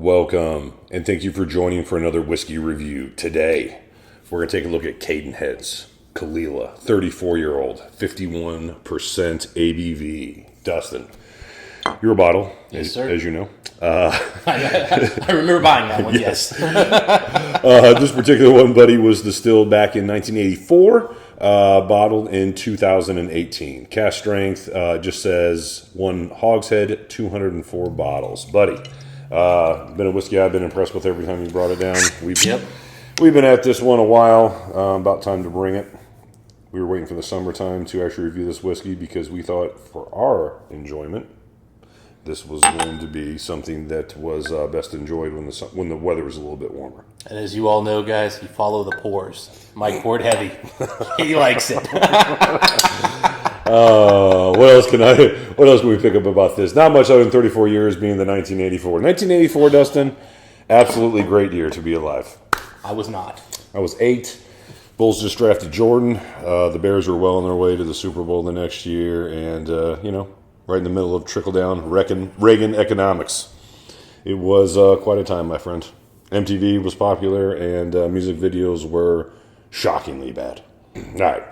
Welcome, and thank you for joining for another whiskey review. Today, we're going to take a look at Cadenhead's Caol Ila, 34-year-old, 51% ABV. Dustin, your bottle, yes, sir. As you know. I remember buying that one, yes. This particular one, buddy, was distilled back in 1984, bottled in 2018. Cask strength just says one hogshead, 204 bottles. Buddy, been a whiskey I've been impressed with every time you brought it down. We've been at this one a while. About time to bring it. We were waiting for the summertime to actually review this whiskey because we thought, for our enjoyment, this was going to be something that was best enjoyed when the weather was a little bit warmer. And as you all know, guys, you follow the pours. Mike poured heavy. He likes it. What else can we pick up about this? Not much other than 34 years being the 1984. 1984, Dustin, absolutely great year to be alive. I was not. I was 8. Bulls just drafted Jordan. The Bears were well on their way to the Super Bowl the next year, and right in the middle of trickle-down Reagan economics. It was quite a time, my friend. MTV was popular, and music videos were shockingly bad. All right.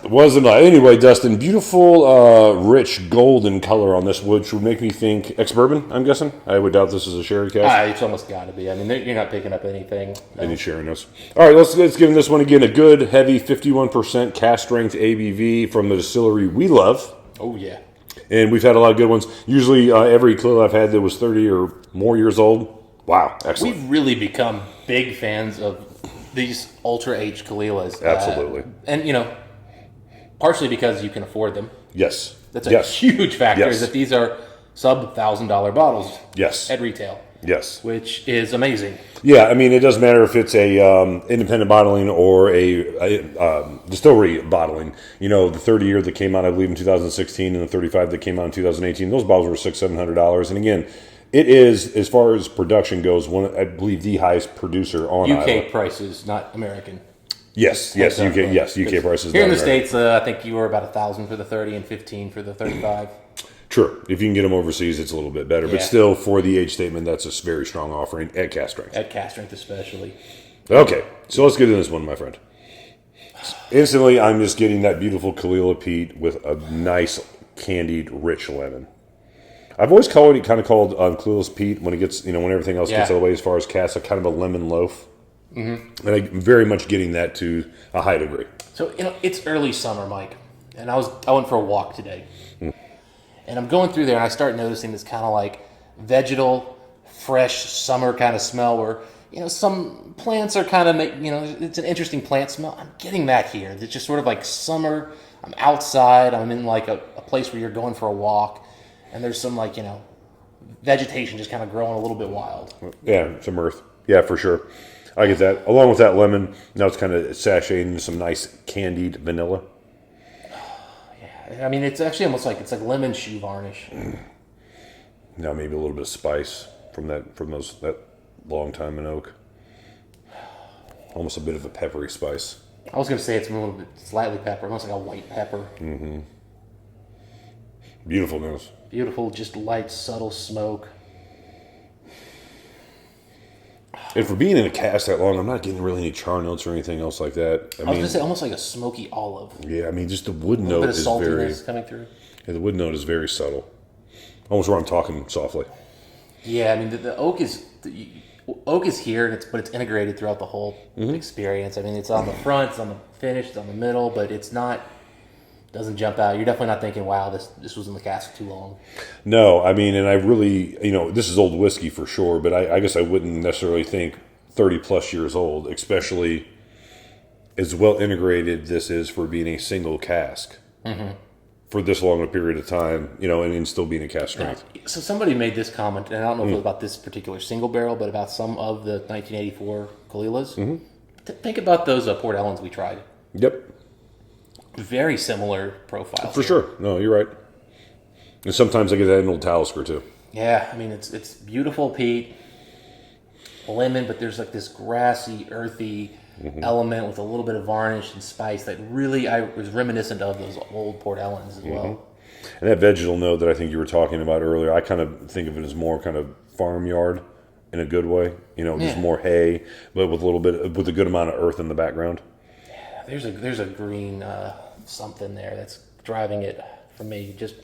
It wasn't. Anyway, Dustin, beautiful, rich golden color on this, which would make me think ex-bourbon, I'm guessing. I would doubt this is a sherry cask. It's almost got to be. I mean, you're not picking up anything. No. Any sherry notes. All right, let's give this one again a good, heavy 51% cask strength ABV from the distillery we love. Oh, yeah. And we've had a lot of good ones. Usually every Caol Ila I've had that was 30 or more years old. Wow, excellent. We've really become big fans of these ultra-aged Caol Ilas. Absolutely. And, partially because you can afford them. Yes. That's a huge factor, Yes. is that these are sub-$1,000 bottles. Yes. At retail. Yes. Which is amazing. Yeah, I mean, it doesn't matter if it's a independent bottling or a distillery bottling. The 30-year that came out, I believe, in 2016, and the 35 that came out in 2018, those bottles were $600-$700. And again, it is, as far as production goes, I believe, the highest producer on UK Isla. prices, not American. Yes, UK prices. Here in the States, I think you were about $1,000 for the 30 and $1,500 for the 35. True. If you can get them overseas, it's a little bit better. But still, for the age statement, that's a very strong offering at cask strength. At cask strength, especially. Okay, so let's get into this one, my friend. Instantly, I'm just getting that beautiful Caol Ila Peat with a nice, candied, rich lemon. I've always called Caol Ila's Peat when it gets, when everything else gets out of the way as far as cask, kind of a lemon loaf. Mm-hmm. And I'm very much getting that to a high degree. So, it's early summer, Mike, and I went for a walk today. And I'm going through there, and I start noticing this kind of like vegetal, fresh summer kind of smell where, some plants are kind of, it's an interesting plant smell. I'm getting that here. It's just sort of like summer. I'm outside. I'm in like a place where you're going for a walk, and there's some vegetation just kind of growing a little bit wild. Yeah, some earth. Yeah, for sure. I get that. Along with that lemon, now it's kind of sashaying into some nice candied vanilla. I mean, it's actually almost like it's like lemon shoe varnish. Now maybe a little bit of spice from that long time in oak. Almost a bit of a peppery spice. I was going to say it's a little bit slightly pepper, almost like a white pepper. Mm-hmm. Beautiful nose. Beautiful, just light, subtle smoke. And for being in a cask that long, I'm not getting really any char notes or anything else like that. I was going to say almost like a smoky olive. Yeah, I mean, just the wood note bit of is saltiness coming through. Yeah, the wood note is very subtle. Almost where I'm talking softly. Yeah, I mean, the oak is here, but it's integrated throughout the whole experience. I mean, it's on the front, it's on the finish, it's on the middle, but it's not. Doesn't jump out. You're definitely not thinking, wow, this was in the cask too long. No, I mean, and I really, this is old whiskey for sure, but I guess I wouldn't necessarily think 30 plus years old, especially as well integrated this is for being a single cask for this long a period of time, and still being a cask strength. So somebody made this comment, and I don't know if it was about this particular single barrel, but about some of the 1984 Caol Ilas. Think about those Port Ellens we tried. Yep. Very similar profiles. For sure. No, you're right. And sometimes I get that in Old Talisker too. Yeah, I mean, it's beautiful peat, lemon, but there's like this grassy, earthy element with a little bit of varnish and spice that really I was reminiscent of those old Port Ellens as well. And that vegetal note that I think you were talking about earlier, I kind of think of it as more kind of farmyard in a good way. You know, just more hay, but with a little bit, with a good amount of earth in the background. Yeah, there's a green something there that's driving it for me. Just,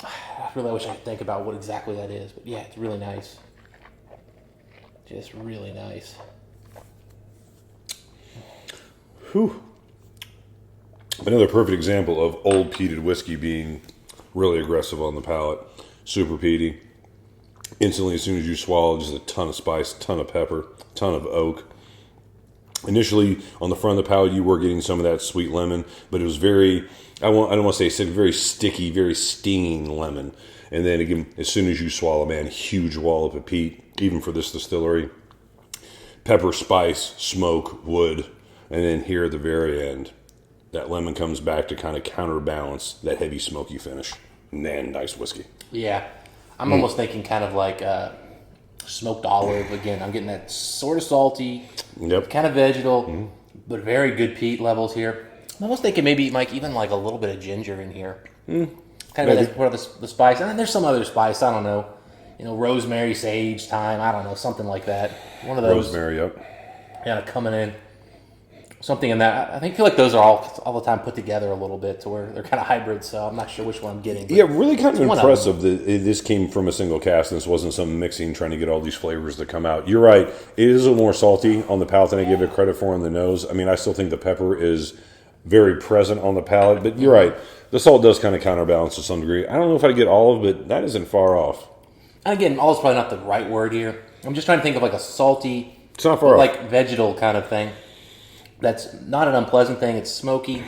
I really wish I could think about what exactly that is. But yeah, it's really nice. Just really nice. Whew. Another perfect example of old peated whiskey being really aggressive on the palate. Super peaty. Instantly, as soon as you swallow, just a ton of spice, ton of pepper, ton of oak. Initially, on the front of the palate, you were getting some of that sweet lemon, but it was very, I don't want to say acidic, very sticky, very stinging lemon. And then again, as soon as you swallow, man, huge wallop of peat, even for this distillery. Pepper, spice, smoke, wood, and then here at the very end, that lemon comes back to kind of counterbalance that heavy smoky finish. Man, nice whiskey. Yeah. I'm almost thinking kind of like smoked olive. Again, I'm getting that sort of salty, kind of vegetal, but very good peat levels here. I'm almost thinking maybe, Mike, even like a little bit of ginger in here. Kind of where the spice. And then there's some other spice, I don't know. You know, rosemary, sage, thyme, I don't know, something like that. One of those. Rosemary, yep. Kind of coming in. Something in that. I feel like those are all the time put together a little bit to where they're kind of hybrids, so I'm not sure which one I'm getting. Yeah, really kind of impressive that this came from a single cask and this wasn't some mixing trying to get all these flavors to come out. You're right. It is a little more salty on the palate than I give it credit for on the nose. I mean, I still think the pepper is very present on the palate, but you're right. The salt does kind of counterbalance to some degree. I don't know if I get olive, but that isn't far off. And again, olive's probably not the right word here. I'm just trying to think of like a salty, it's not far off. Like vegetal kind of thing. That's not an unpleasant thing. It's smoky.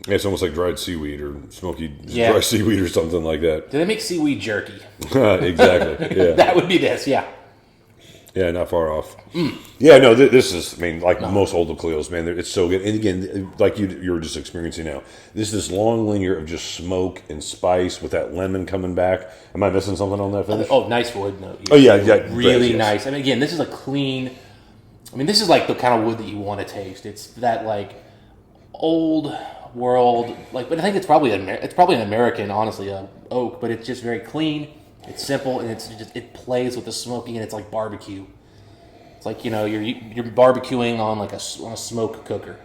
Yeah, it's almost like dried seaweed or smoky dry seaweed or something like that. Do they make seaweed jerky? Exactly. Yeah. That would be this. Yeah. Yeah, not far off. Yeah, no, this is, I mean, like most old Cleos, man, it's so good. And again, like you're just experiencing now, this long linear of just smoke and spice with that lemon coming back. Am I missing something on that finish? Oh, nice wood note. Oh, yeah. Really nice. I mean, again, this is a clean... I mean, this is like the kind of wood that you want to taste. It's that like old world, like, but I think it's probably an American, honestly, oak. But it's just very clean. It's simple, and it plays with the smoky, and it's like barbecue. It's like, you know, you're barbecuing on like on a smoke cooker.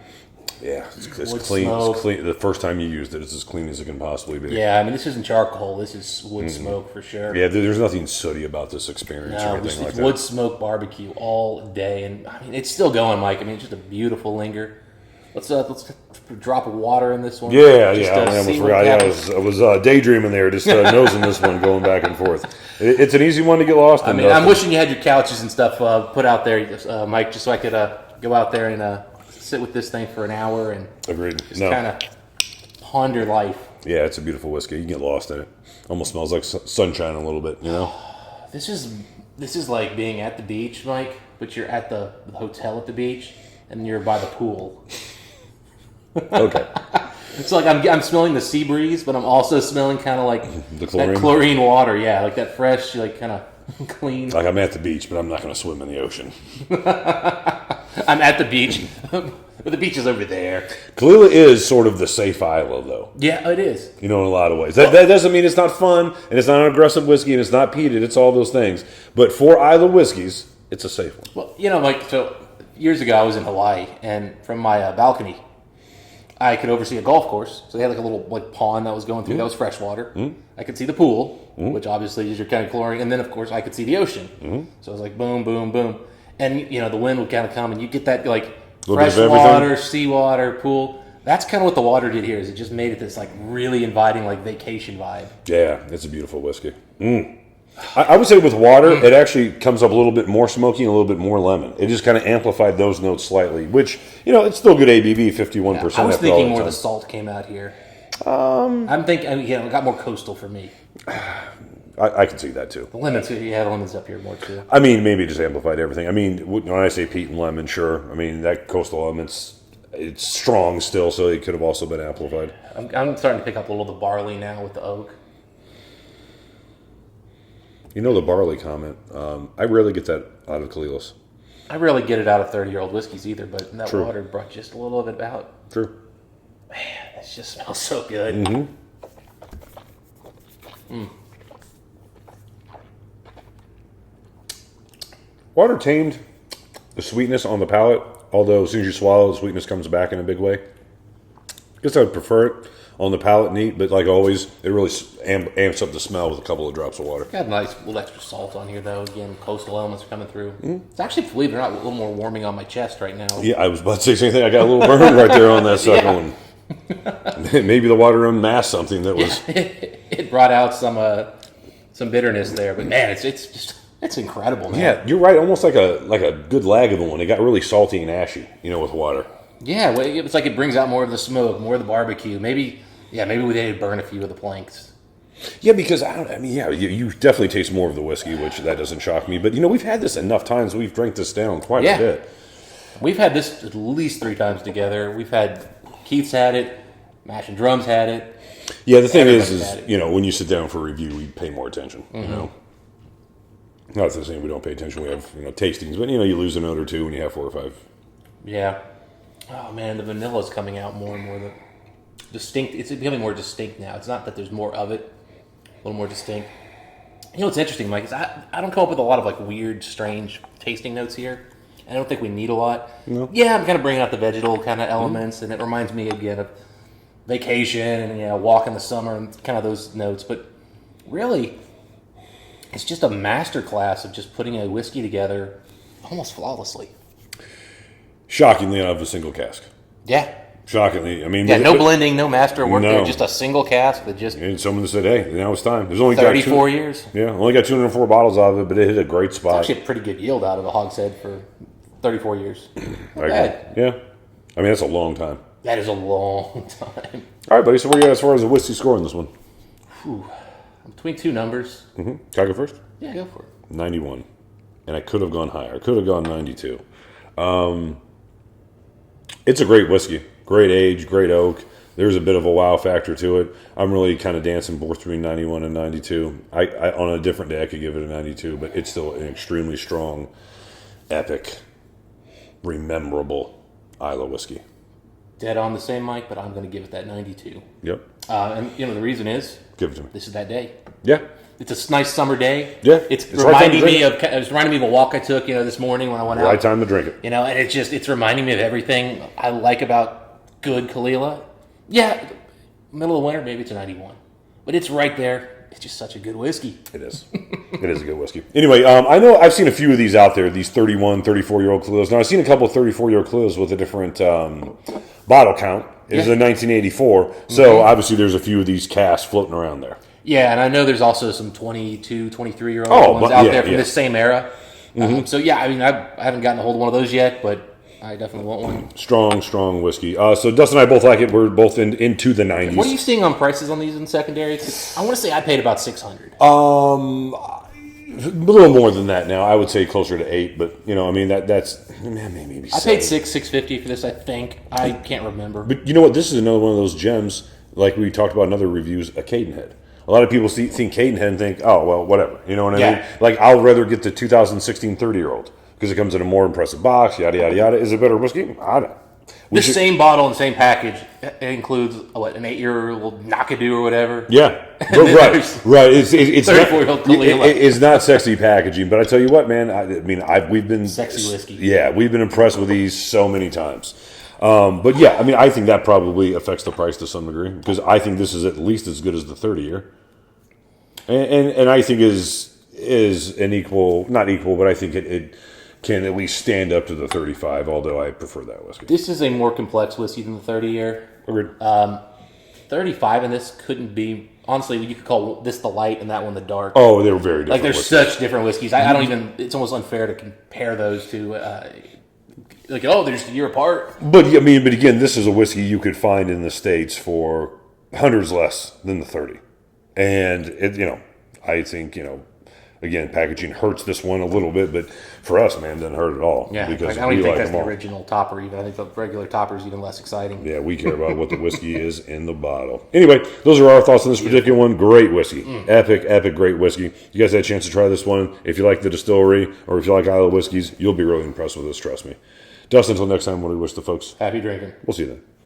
Yeah, it's clean. It's clean. The first time you used it, it's as clean as it can possibly be. Yeah, I mean, this isn't charcoal. This is wood smoke for sure. Yeah, there's nothing sooty about this experience or anything like that. Wood smoke barbecue all day, and I mean, it's still going, Mike. I mean, it's just a beautiful linger. Let's drop of water in this one. Yeah, I almost forgot. Yeah, I was daydreaming there, just nosing this one, going back and forth. It's an easy one to get lost in. I mean, I'm wishing you had your couches and stuff put out there, Mike, just so I could go out there and sit with this thing for an hour and just kind of ponder life. Yeah, it's a beautiful whiskey. You can get lost in it. Almost smells like sunshine a little bit, you know? This is like being at the beach, Mike, but you're at the hotel at the beach and you're by the pool. Okay. It's like I'm smelling the sea breeze, but I'm also smelling kind of like the chlorine? That chlorine water. Yeah, like that fresh, like kind of clean. Like I'm at the beach, but I'm not going to swim in the ocean. I'm at the beach, but the beach is over there. Caol Ila is sort of the safe Isla, though. Yeah, it is. You know, in a lot of ways. That doesn't mean it's not fun, and it's not an aggressive whiskey, and it's not peated. It's all those things. But for Isla whiskeys, it's a safe one. Well, you know, Mike, so years ago I was in Hawaii, and from my balcony, I could oversee a golf course. So they had like a little pond that was going through. That was freshwater. I could see the pool, which obviously is your kind of chlorine. And then, of course, I could see the ocean. So it was like boom, boom, boom. And, you know, the wind would kind of come and you get that like freshwater, seawater, pool. That's kind of what the water did here is it just made it this like really inviting like vacation vibe. Yeah, it's a beautiful whiskey. I would say with water, it actually comes up a little bit more smoky and a little bit more lemon. It just kind of amplified those notes slightly, which, you know, it's still good ABV, 51%. I was thinking more the salt came out here. I'm thinking, it got more coastal for me. I can see that too. The lemons, the lemons up here more too. I mean, maybe it just amplified everything. I mean, when I say peat and lemon, sure. I mean, that coastal elements, it's strong still, so it could have also been amplified. I'm starting to pick up a little of the barley now with the oak. You know the barley comment. I rarely get that out of Caol Ila's. I rarely get it out of 30-year-old whiskeys either, but that water brought just a little of it out. True. Man, it just smells so good. Water tamed the sweetness on the palate, although as soon as you swallow, the sweetness comes back in a big way. I guess I would prefer it on the palate neat, but like always, it really amps up the smell with a couple of drops of water. Got a nice little extra salt on here, though. Again, coastal elements are coming through. It's actually, believe it or not, a little more warming on my chest right now. Yeah, I was about to say the same thing. I got a little burn right there on that second one. Maybe the water unmasked something that was... It brought out some bitterness there, but man, it's incredible, man. Yeah, you're right. Almost like a good lager one. It got really salty and ashy, with water. Yeah, well, it's like it brings out more of the smoke, more of the barbecue. Maybe we did burn a few of the planks. Yeah, because you definitely taste more of the whiskey, which that doesn't shock me. But we've had this enough times. We've drank this down quite a bit. We've had this at least 3 times together. We've had Keith's had it, Mash and Drums had it. Yeah, the thing is when you sit down for a review, we pay more attention. Not to say we don't pay attention. We have tastings, but you lose a note or two when you have 4 or 5. Yeah. Oh man, the vanilla's coming out more and more. The distinct. It's becoming more distinct now. It's not that there's more of it. A little more distinct. What's interesting, Mike, is I don't come up with a lot of like weird, strange tasting notes here. I don't think we need a lot. No. Yeah, I'm kind of bringing out the vegetal kind of elements, and it reminds me again of vacation and walk in the summer and kind of those notes. But really, it's just a masterclass of just putting a whiskey together almost flawlessly. Shockingly, out of a single cask. Yeah. Shockingly, I mean, no blending, no master work. No. Just a single cask that just. And someone said, "Hey, now it's time." There's only 34 years. Yeah, only got 204 bottles out of it, but it hit a great spot. It's actually a pretty good yield out of a hogshead for 34 years. Not I bad. agree. Yeah, I mean that's a long time. That is a long time. All right, buddy. So where are you at as far as the whiskey score in this one? Whew. Between 2 numbers. Can I go first? Yeah, go for it. 91, and I could have gone higher. I could have gone 92. It's a great whiskey. Great age, great oak. There's a bit of a wow factor to it. I'm really kind of dancing both between 91 and 92. I on a different day, I could give it a 92, but it's still an extremely strong, epic, rememberable Islay whiskey. Dead on the same, Mike, but I'm going to give it that 92. Yep. And the reason is, Give it to me. this is that day. Yeah. It's a nice summer day. Yeah. It's right reminding me of a walk I took, this morning when I went out. Right time to drink it. And it's reminding me of everything I like about good Caol Ila. Yeah, middle of winter, maybe it's a 91. But it's right there. It's just such a good whiskey. It is. It is a good whiskey. Anyway, I know I've seen a few of these out there, these 31, 34-year-old Caol Ilas. Now, I've seen a couple of 34-year-old Caol Ilas with a different bottle count. It is a 1984. So, obviously, there's a few of these casks floating around there. Yeah, and I know there's also some 22, 23-year-old ones out there from this same era. So, yeah, I mean, I haven't gotten a hold of one of those yet, but I definitely want one. Strong whiskey. So Dustin and I both like it. We're both into the 90s. What are you seeing on prices on these in secondary? 'Cause I want to say I paid about $600. A little more than that now. I would say closer to 8, but I mean that's maybe. I paid $650 for this. I think I can't remember. But you know what? This is another one of those gems, like we talked about in other reviews. A Cadenhead. A lot of people think Cadenhead and think, oh well, whatever. You know what I mean? Like I'll rather get the 2016 30-year-old because it comes in a more impressive box. Yada yada yada. Is it better whiskey? I don't know. Same bottle and same package. It includes an 8-year-old Knockadoo or whatever. Yeah, right. It's 34-year-old Caol Ila. It's not sexy packaging, but I tell you what, man. We've been sexy whiskey. Yeah, we've been impressed with these so many times. But yeah, I mean, I think that probably affects the price to some degree because I think this is at least as good as the 30-year, and I think is an equal, not equal, but I think it can at least stand up to the 35, although I prefer that whiskey. This is a more complex whiskey than the 30-year. Agreed. 35 and this couldn't be... Honestly, you could call this the light and that one the dark. Oh, they were very different. Like, there's such different whiskeys. I don't even... It's almost unfair to compare those two. They're just a year apart. But again, this is a whiskey you could find in the States for hundreds less than the 30. And, I think, again, packaging hurts this one a little bit, but for us, man, it doesn't hurt at all. Yeah, because I don't even think that's them the all. original topper even. I think the regular topper is even less exciting. Yeah, we care about what the whiskey is in the bottle. Anyway, those are our thoughts on this particular one. Great whiskey. Epic, great whiskey. You guys had a chance to try this one. If you like the distillery or if you like Islay whiskeys, you'll be really impressed with this, trust me. Dustin, until next time, what do we wish the folks? Happy drinking. We'll see you then.